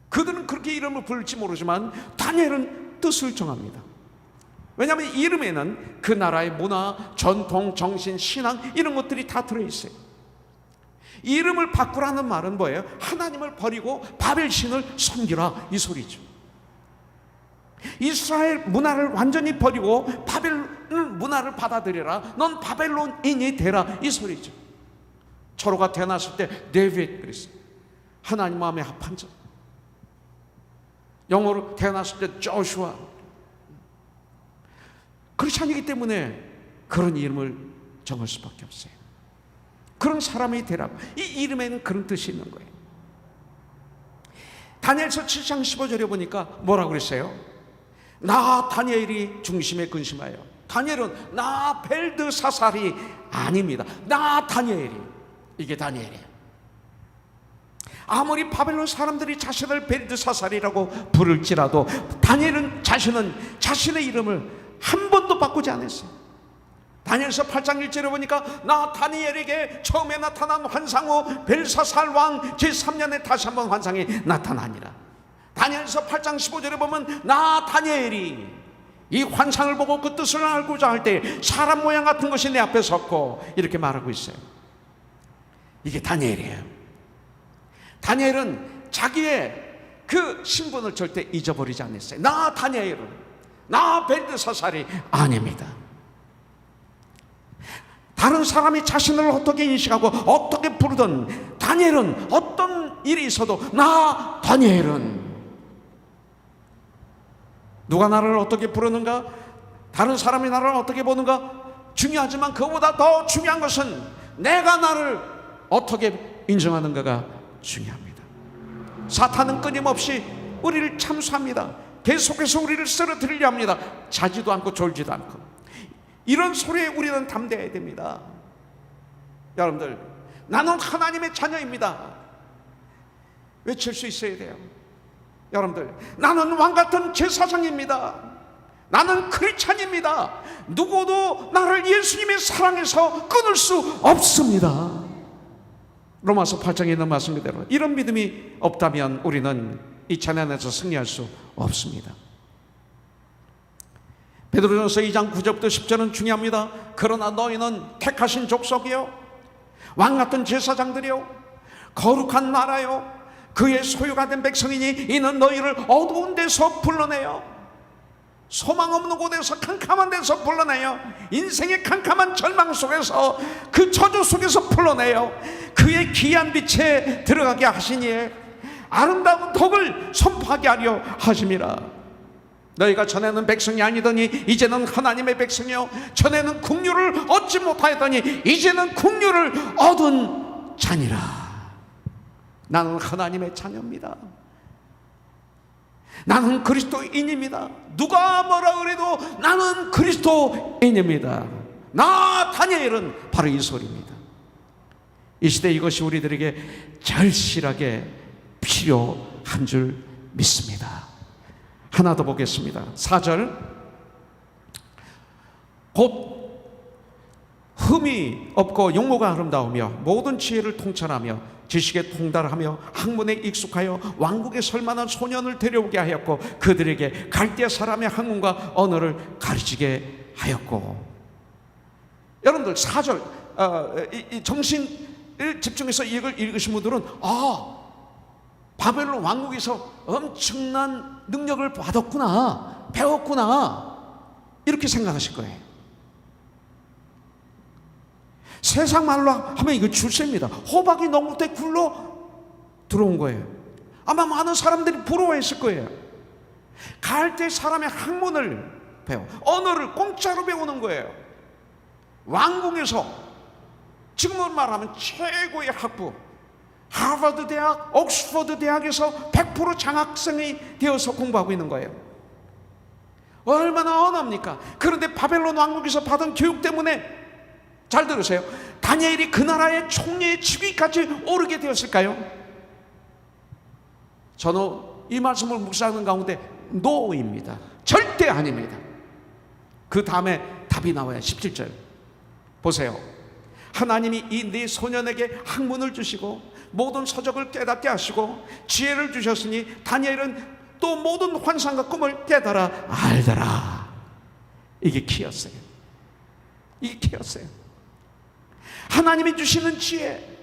그들은 그렇게 이름을 부를지 모르지만 다니엘은 뜻을 정합니다. 왜냐하면 이름에는 그 나라의 문화, 전통, 정신, 신앙 이런 것들이 다 들어있어요. 이름을 바꾸라는 말은 뭐예요? 하나님을 버리고 바벨 신을 섬기라 이 소리죠. 이스라엘 문화를 완전히 버리고 바벨론 문화를 받아들여라. 넌 바벨론인이 되라 이 소리죠. 초로가 태어났을 때 데이빗 그랬어요. 하나님 마음에 합한 자. 영어로 태어났을 때 조슈아. 그렇지 않기 때문에 그런 이름을 정할 수밖에 없어요. 그런 사람이 되라고. 이 이름에는 그런 뜻이 있는 거예요. 다니엘서 7장 15절에 보니까 뭐라고 그랬어요? 나 다니엘이 중심에 근심하여. 다니엘은 나 벨드사살이 아닙니다. 나 다니엘이. 이게 다니엘이에요. 아무리 바벨론 사람들이 자신을 벨드사살이라고 부를지라도 다니엘은 자신의 이름을 한 번도 바꾸지 않았어요. 다니엘서 8장 1절에 보니까 나 다니엘에게 처음에 나타난 환상 후 벨사살 왕 제3년에 다시 한번 환상이 나타나니라. 다니엘서 8장 15절에 보면 나 다니엘이 이 환상을 보고 그 뜻을 알고자 할 때 사람 모양 같은 것이 내 앞에 섰고, 이렇게 말하고 있어요. 이게 다니엘이에요. 다니엘은 자기의 그 신분을 절대 잊어버리지 않았어요. 나 다니엘은, 나 벨드사살이 아닙니다. 다른 사람이 자신을 어떻게 인식하고 어떻게 부르든 다니엘은 어떤 일이 있어도 나 다니엘은, 누가 나를 어떻게 부르는가, 다른 사람이 나를 어떻게 보는가 중요하지만 그보다 더 중요한 것은 내가 나를 어떻게 인정하는가가 중요합니다. 사탄은 끊임없이 우리를 참수합니다. 계속해서 우리를 쓰러뜨리려 합니다. 자지도 않고 졸지도 않고. 이런 소리에 우리는 담대해야 됩니다. 여러분들, 나는 하나님의 자녀입니다. 외칠 수 있어야 돼요. 여러분들, 나는 왕같은 제사장입니다. 나는 크리스찬입니다. 누구도 나를 예수님의 사랑에서 끊을 수 없습니다. 로마서 8장에 있는 말씀 그대로 이런 믿음이 없다면 우리는 이 찬양 안에서 승리할 수 없습니다. 베드로전서 2장 9절부터 10절은 중요합니다. 그러나 너희는 택하신 족속이요, 왕같은 제사장들이요, 거룩한 나라요, 그의 소유가 된 백성이니 이는 너희를 어두운 데서 불러내요, 소망 없는 곳에서 캄캄한 데서 불러내요, 인생의 캄캄한 절망 속에서 그 저주 속에서 불러내요, 그의 귀한 빛에 들어가게 하시니 아름다운 덕을 선포하게 하려 하심이라. 너희가 전에는 백성이 아니더니 이제는 하나님의 백성이요, 전에는 국류를 얻지 못하였더니 이제는 국류를 얻은 자니라. 나는 하나님의 자녀입니다. 나는 그리스도인입니다. 누가 뭐라 그래도 나는 그리스도인입니다. 나 다니엘은 바로 이 소리입니다. 이 시대 이것이 우리들에게 절실하게 필요한 줄 믿습니다. 하나 더 보겠습니다. 4절, 곧 흠이 없고 용모가 아름다우며 모든 지혜를 통찰하며 지식에 통달하며 학문에 익숙하여 왕국에 설만한 소년을 데려오게 하였고 그들에게 갈대아 사람의 학문과 언어를 가르치게 하였고. 여러분들 4절 정신을 집중해서 이걸 읽으신 분들은 바벨론 왕국에서 엄청난 능력을 받았구나, 배웠구나, 이렇게 생각하실 거예요. 세상 말로 하면 이거 출세입니다. 호박이 농부때 굴러 들어온 거예요. 아마 많은 사람들이 부러워했을 거예요. 갈대 사람의 학문을 배워, 언어를 공짜로 배우는 거예요. 왕궁에서 지금으로 말하면 최고의 학부, 하버드 대학, 옥스퍼드 대학에서 100% 장학생이 되어서 공부하고 있는 거예요. 얼마나 언어입니까? 그런데 바벨론 왕국에서 받은 교육 때문에, 잘 들으세요, 다니엘이 그 나라의 총리의 직위까지 오르게 되었을까요? 저는 이 말씀을 묵상하는 가운데 노입니다. 절대 아닙니다. 그 다음에 답이 나와요. 17절 보세요. 하나님이 이 네 소년에게 학문을 주시고 모든 서적을 깨닫게 하시고 지혜를 주셨으니 다니엘은 또 모든 환상과 꿈을 깨달아 알더라. 이게 키였어요. 이게 키였어요. 하나님이 주시는 지혜,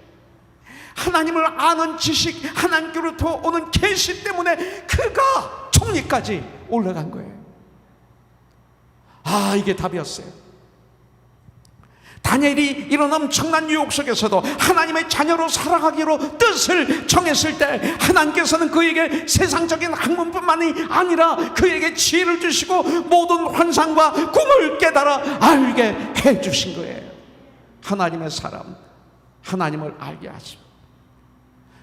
하나님을 아는 지식, 하나님께로부터 오는 계시 때문에 그가 총리까지 올라간 거예요. 이게 답이었어요. 다니엘이 이런 엄청난 유혹 속에서도 하나님의 자녀로 살아가기로 뜻을 정했을 때 하나님께서는 그에게 세상적인 학문뿐만이 아니라 그에게 지혜를 주시고 모든 환상과 꿈을 깨달아 알게 해주신 거예요. 하나님의 사람, 하나님을 알게 하시고.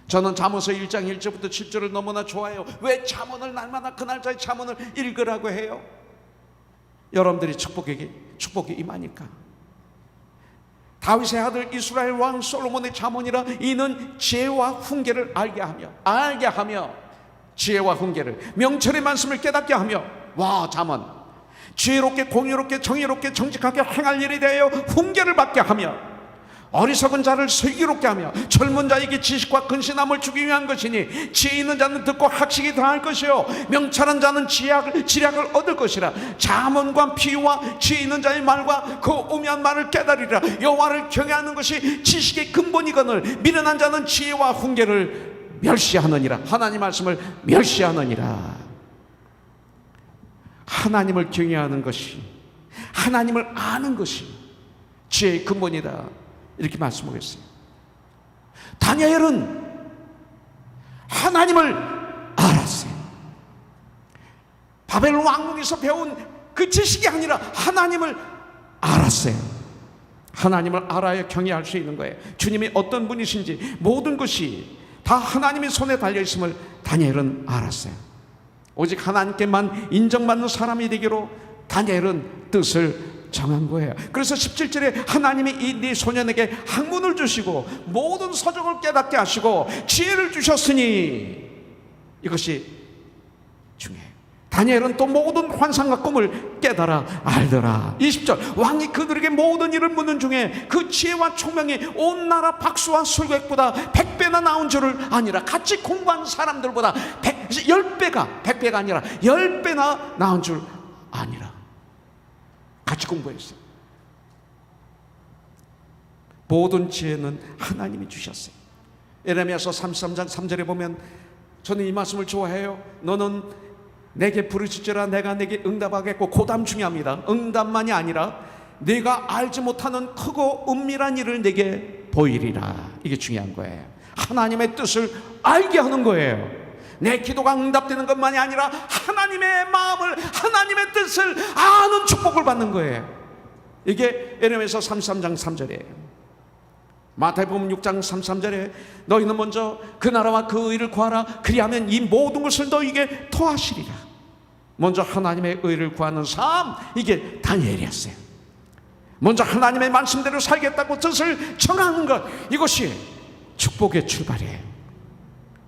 저는 잠언서 1장 1절부터 7절을 너무나 좋아해요. 왜 잠언을 날마다 그 날짜의 잠언을 읽으라고 해요? 여러분들이 축복이 임하니까. 다윗의 아들 이스라엘 왕 솔로몬의 자문이라 이는 지혜와 훈계를 알게 하며 지혜와 훈계를 명철의 말씀을 깨닫게 하며 와 자문 지혜롭게 공의롭게 정의롭게 정직하게 행할 일에 대하여 훈계를 받게 하며 어리석은 자를 슬기롭게 하며 젊은 자에게 지식과 근신함을 주기 위한 것이니 지혜 있는 자는 듣고 학식이 더할 것이요 명철한 자는 지략을 얻을 것이라. 자문과 비유와 지혜 있는 자의 말과 그 오묘한 말을 깨달으리라. 여호와를 경외하는 것이 지식의 근본이거늘 미련한 자는 지혜와 훈계를 멸시하느니라. 하나님 말씀을 멸시하느니라. 하나님을 경외하는 것이, 하나님을 아는 것이 지혜의 근본이다, 이렇게 말씀하고 있어요. 다니엘은 하나님을 알았어요. 바벨론 왕궁에서 배운 그 지식이 아니라 하나님을 알았어요. 하나님을 알아야 경외할 수 있는 거예요. 주님이 어떤 분이신지 모든 것이 다 하나님의 손에 달려있음을 다니엘은 알았어요. 오직 하나님께만 인정받는 사람이 되기로 다니엘은 뜻을 정한 거예요. 그래서 17절에 하나님이 이 네 소년에게 학문을 주시고 모든 서적을 깨닫게 하시고 지혜를 주셨으니 이것이 중요해요. 다니엘은 또 모든 환상과 꿈을 깨달아 알더라. 20절 왕이 그들에게 모든 일을 묻는 중에 그 지혜와 총명이 온 나라 박수와 술객보다 100배나 나온 줄을 아니라. 같이 공부한 사람들보다 10배가 100배가 아니라 10배나 나온 줄 아니라. 같이 공부했어요. 모든 지혜는 하나님이 주셨어요. 예레미야서 33장 3절에 보면 저는 이 말씀을 좋아해요. 너는 내게 부르짖으라 내가 내게 응답하겠고, 그 다음 중요합니다. 응답만이 아니라 내가 알지 못하는 크고 은밀한 일을 내게 보이리라. 이게 중요한 거예요. 하나님의 뜻을 알게 하는 거예요. 내 기도가 응답되는 것만이 아니라 하나님의 마음을, 하나님의 뜻을 아는 축복을 받는 거예요. 이게 예레미야서 33장 3절이에요. 마태복음 6장 33절에 너희는 먼저 그 나라와 그 의를 구하라. 그리하면 이 모든 것을 너희에게 더하시리라. 먼저 하나님의 의를 구하는 삶, 이게 다니엘이었어요. 먼저 하나님의 말씀대로 살겠다고 뜻을 정하는 것, 이것이 축복의 출발이에요.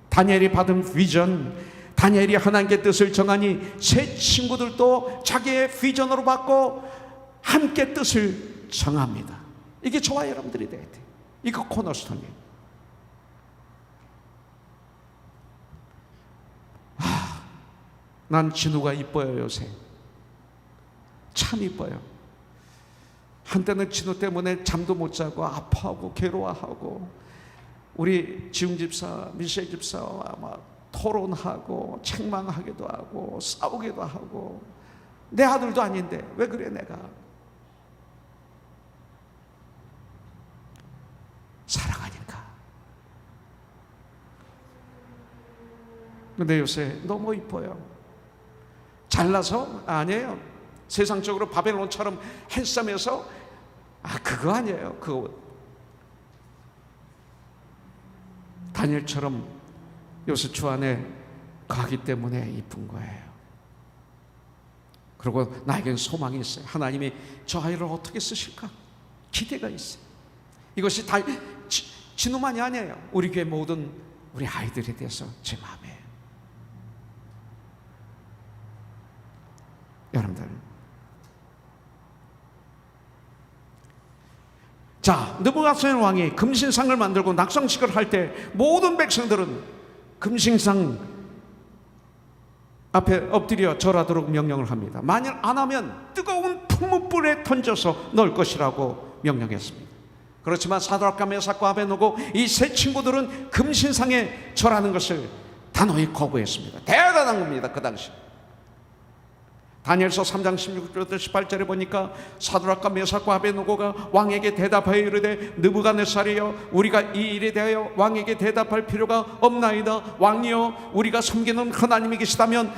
다니엘이 받은 비전, 다니엘이 하나님께 뜻을 정하니 세 친구들도 자기의 비전으로 받고 함께 뜻을 정합니다. 이게 저와 여러분들이 돼야 돼요. 이거 코너스톤이에요. 난 진우가 이뻐요. 요새 참 이뻐요. 한때는 진우 때문에 잠도 못 자고 아파하고 괴로워하고, 우리 지웅 집사, 미셸 집사와 막 토론하고 책망하기도 하고 싸우기도 하고. 내 아들도 아닌데 왜 그래 내가. 사랑하니까. 근데 요새 너무 이뻐요. 잘나서? 아니에요. 세상적으로 바벨론처럼 핸섬해서? 그거 아니에요. 그거 다니엘처럼 요새 주 안에 가기 때문에 이쁜 거예요. 그리고 나에겐 소망이 있어요. 하나님이 저 아이를 어떻게 쓰실까? 기대가 있어요. 이것이 다 진우만이 아니에요. 우리 교회 모든 우리 아이들에 대해서 제 마음이에요. 여러분들, 자, 느부갓네살 왕이 금신상을 만들고 낙성식을 할 때 모든 백성들은 금신상 앞에 엎드려 절하도록 명령을 합니다. 만일 안 하면 뜨거운 풀무불에 던져서 넣을 것이라고 명령했습니다. 그렇지만 사드락과 메삭과 아벳느고 이 세 친구들은 금신상에 절하는 것을 단호히 거부했습니다. 대단한 겁니다. 그 당시 다니엘서 3장 16절부터 18절에 보니까 사드락과 메삭과 아벳느고가 왕에게 대답하여 이르되 느부갓네살이여, 우리가 이 일에 대하여 왕에게 대답할 필요가 없나이다. 왕이여, 우리가 섬기는 하나님이 계시다면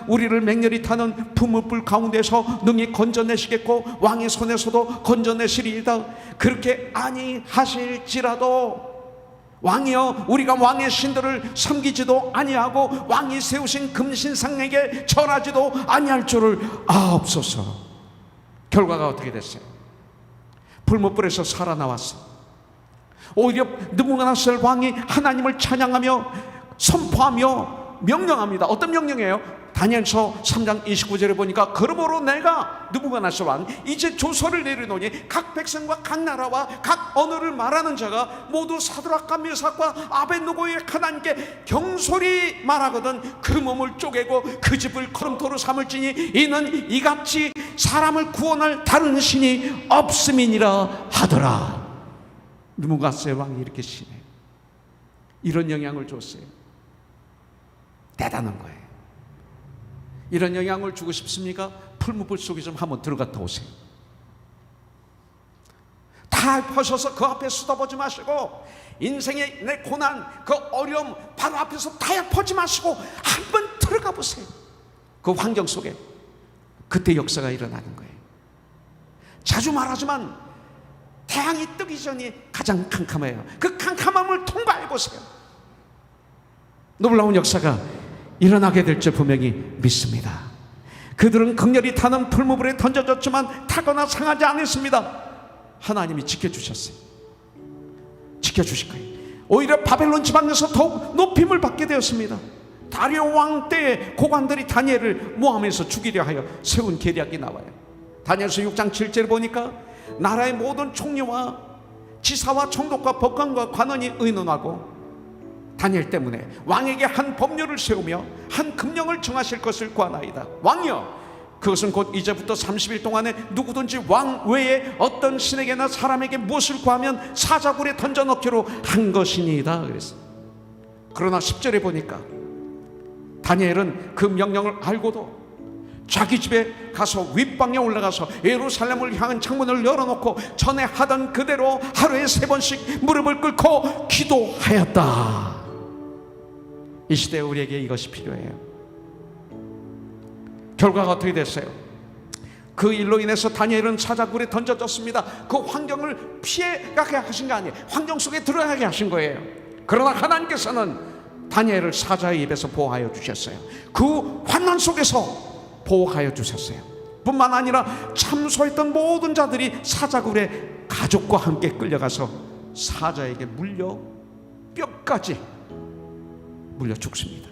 우리를 맹렬히 타는 풀무불 가운데서 능히 건져내시겠고 왕의 손에서도 건져내시리이다. 그렇게 아니하실지라도 왕이여, 우리가 왕의 신들을 섬기지도 아니하고 왕이 세우신 금신상에게 절하지도 아니할 줄을 아옵소서. 결과가 어떻게 됐어요? 풀무불에서 살아나왔어. 오히려 느부갓네살 왕이 하나님을 찬양하며 선포하며 명령합니다. 어떤 명령이에요? 다니엘서 3장 29절에 보니까 그러므로 내가 느부갓네살 왕 이제 조서를 내리노니 각 백성과 각 나라와 각 언어를 말하는 자가 모두 사드락과 메삭과 아벳느고의 하나님께 경솔히 말하거든 그 몸을 쪼개고 그 집을 거름토로 삼을지니 이는 이같이 사람을 구원할 다른 신이 없음이니라 하더라. 느부갓네살 왕이 이렇게 신해 이런 영향을 줬어요. 대단한 거예요. 이런 영향을 주고 싶습니까? 풀무불 속에 좀 한번 들어갔다 오세요. 다 퍼셔서 그 앞에 쏟아보지 마시고, 인생의 내 고난, 그 어려움 바로 앞에서 타협하지 마시고 한번 들어가 보세요. 그 환경 속에 그때 역사가 일어나는 거예요. 자주 말하지만 태양이 뜨기 전이 가장 캄캄해요. 그 캄캄함을 통과해 보세요. 놀라운 역사가 일어나게 될 줄 분명히 믿습니다. 그들은 극렬히 타는 풀무불에 던져졌지만 타거나 상하지 않았습니다. 하나님이 지켜주셨어요. 지켜주실 거예요. 오히려 바벨론 지방에서 더욱 높임을 받게 되었습니다. 다리오 왕 때에 고관들이 다니엘을 모함해서 죽이려 하여 세운 계략이 나와요. 다니엘서 6장 7절에 보니까 나라의 모든 총리와 지사와 총독과 법관과 관원이 의논하고 다니엘 때문에 왕에게 한 법률을 세우며 한 금령을 정하실 것을 구하나이다. 왕이여, 그것은 곧 이제부터 30일 동안에 누구든지 왕 외에 어떤 신에게나 사람에게 무엇을 구하면 사자굴에 던져넣기로 한 것이니이다 그랬어요. 그러나 10절에 보니까 다니엘은 그 명령을 알고도 자기 집에 가서 윗방에 올라가서 예루살렘을 향한 창문을 열어놓고 전에 하던 그대로 하루에 3번씩 무릎을 꿇고 기도하였다. 이 시대에 우리에게 이것이 필요해요. 결과가 어떻게 됐어요? 그 일로 인해서 다니엘은 사자굴에 던져졌습니다. 그 환경을 피해가게 하신 거 아니에요. 환경 속에 들어가게 하신 거예요. 그러나 하나님께서는 다니엘을 사자의 입에서 보호하여 주셨어요. 그 환난 속에서 보호하여 주셨어요. 뿐만 아니라 참소했던 모든 자들이 사자굴에 가족과 함께 끌려가서 사자에게 물려 뼈까지 물려 죽습니다.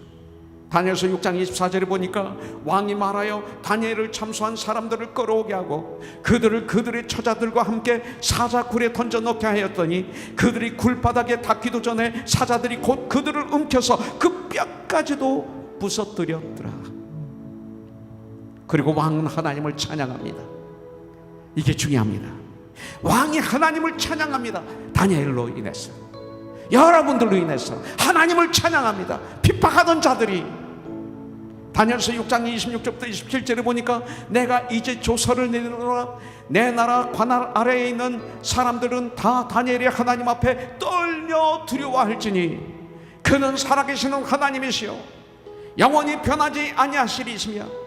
다니엘서 6장 24절에 보니까 왕이 말하여 다니엘을 참소한 사람들을 끌어오게 하고 그들의 처자들과 함께 사자굴에 던져넣게 하였더니 그들이 굴바닥에 닿기도 전에 사자들이 곧 그들을 움켜서 그 뼈까지도 부서뜨렸더라. 그리고 왕은 하나님을 찬양합니다. 이게 중요합니다. 왕이 하나님을 찬양합니다. 다니엘로 인해서, 여러분들로 인해서 하나님을 찬양합니다. 핍박하던 자들이 다니엘서 6장 26절부터 27절에 보니까 내가 이제 조서를 내리노라. 내 나라 관할 아래에 있는 사람들은 다 다니엘의 하나님 앞에 떨며 두려워할지니 그는 살아계시는 하나님이시여 영원히 변하지 아니하시리시며.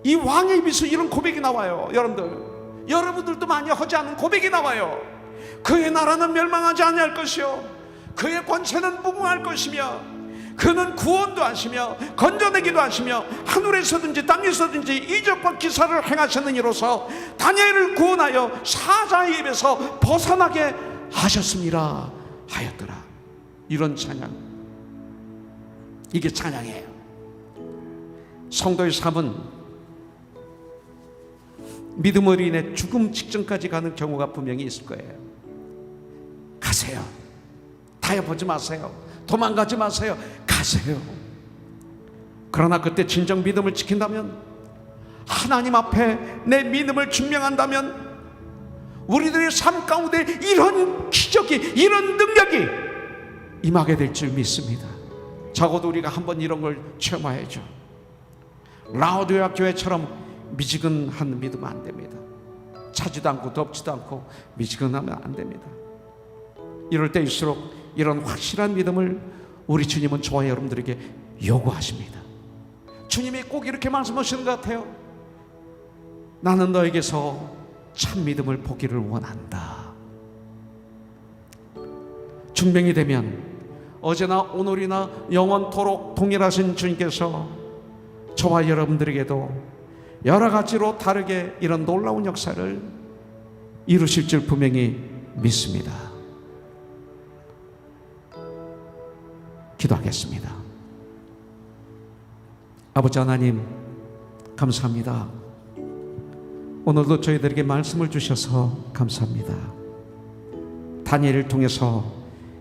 이 왕의 입에서 이런 고백이 나와요. 여러분들도 많이 하지 않은 고백이 나와요. 그의 나라는 멸망하지 아니할 것이요 그의 권세는 무궁할 것이며 그는 구원도 하시며 건져내기도 하시며 하늘에서든지 땅에서든지 이적과 기사를 행하시는 이로서 다니엘을 구원하여 사자의 입에서 벗어나게 하셨습니다 하였더라. 이런 찬양, 이게 찬양이에요. 성도의 삶은 믿음으로 인해 죽음 직전까지 가는 경우가 분명히 있을 거예요. 가세요. 타협하지 마세요. 도망가지 마세요. 가세요. 그러나 그때 진정 믿음을 지킨다면, 하나님 앞에 내 믿음을 증명한다면 우리들의 삶 가운데 이런 기적이, 이런 능력이 임하게 될 줄 믿습니다. 적어도 우리가 한번 이런 걸 체험해야죠. 라오디게아 교회처럼 미지근한 믿으면 안 됩니다. 차지도 않고 덥지도 않고 미지근하면 안 됩니다. 이럴 때일수록 이런 확실한 믿음을 우리 주님은 저와 여러분들에게 요구하십니다. 주님이 꼭 이렇게 말씀하시는 것 같아요. 나는 너에게서 참 믿음을 보기를 원한다. 중병이 되면 어제나 오늘이나 영원토록 동일하신 주님께서 저와 여러분들에게도 여러 가지로 다르게 이런 놀라운 역사를 이루실 줄 분명히 믿습니다. 기도하겠습니다. 아버지 하나님, 감사합니다. 오늘도 저희들에게 말씀을 주셔서 감사합니다. 다니엘을 통해서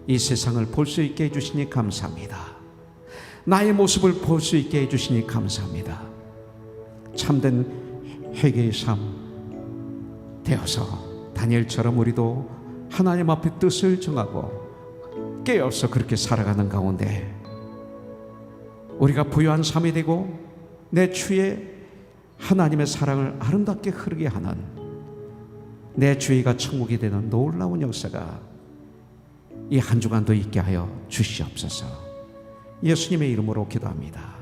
이 세상을 볼 수 있게 해주시니 감사합니다. 나의 모습을 볼 수 있게 해주시니 감사합니다. 참된 회개의 삶 되어서 다니엘처럼 우리도 하나님 앞에 뜻을 정하고 깨어서 그렇게 살아가는 가운데 우리가 부유한 삶이 되고 내 주위에 하나님의 사랑을 아름답게 흐르게 하는 내 주위가 천국이 되는 놀라운 역사가 이 한 주간도 있게 하여 주시옵소서. 예수님의 이름으로 기도합니다.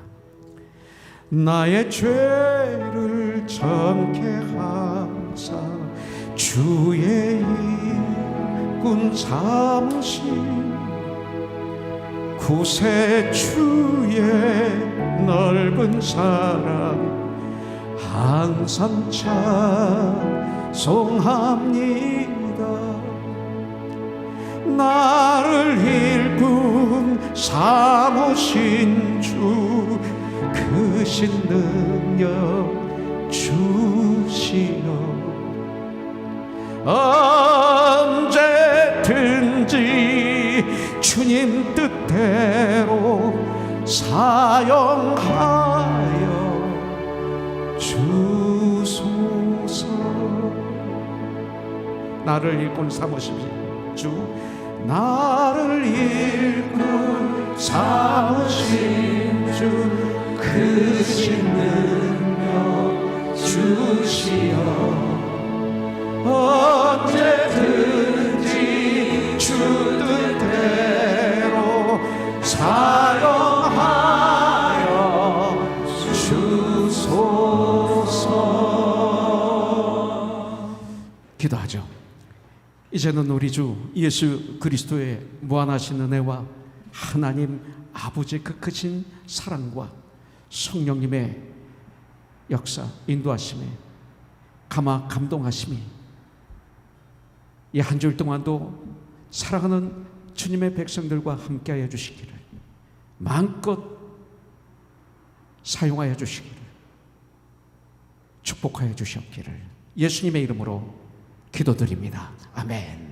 나의 죄를 정케 하사 주의 일꾼 삼으신 구세주의 넓은 사랑 항상 찬송합니다. 나를 일꾼 삼으신 주 크신 능력 주시어 언제든지 주님 뜻대로 사용하여 주소서. 나를 일꾼 삼으신 주, 나를 일꾼 삼으신 주 크신 능력 주시어 언제든지 주 뜻대로 사용하여 주소서. 기도하죠. 이제는 우리 주 예수 그리스도의 무한하신 은혜와 하나님 아버지의 그 크신 사랑과 성령님의 역사, 인도하심에 감동하심이 이 한 주일 동안도 사랑하는 주님의 백성들과 함께하여 주시기를, 마음껏 사용하여 주시기를, 축복하여 주셨기를 예수님의 이름으로 기도드립니다. 아멘.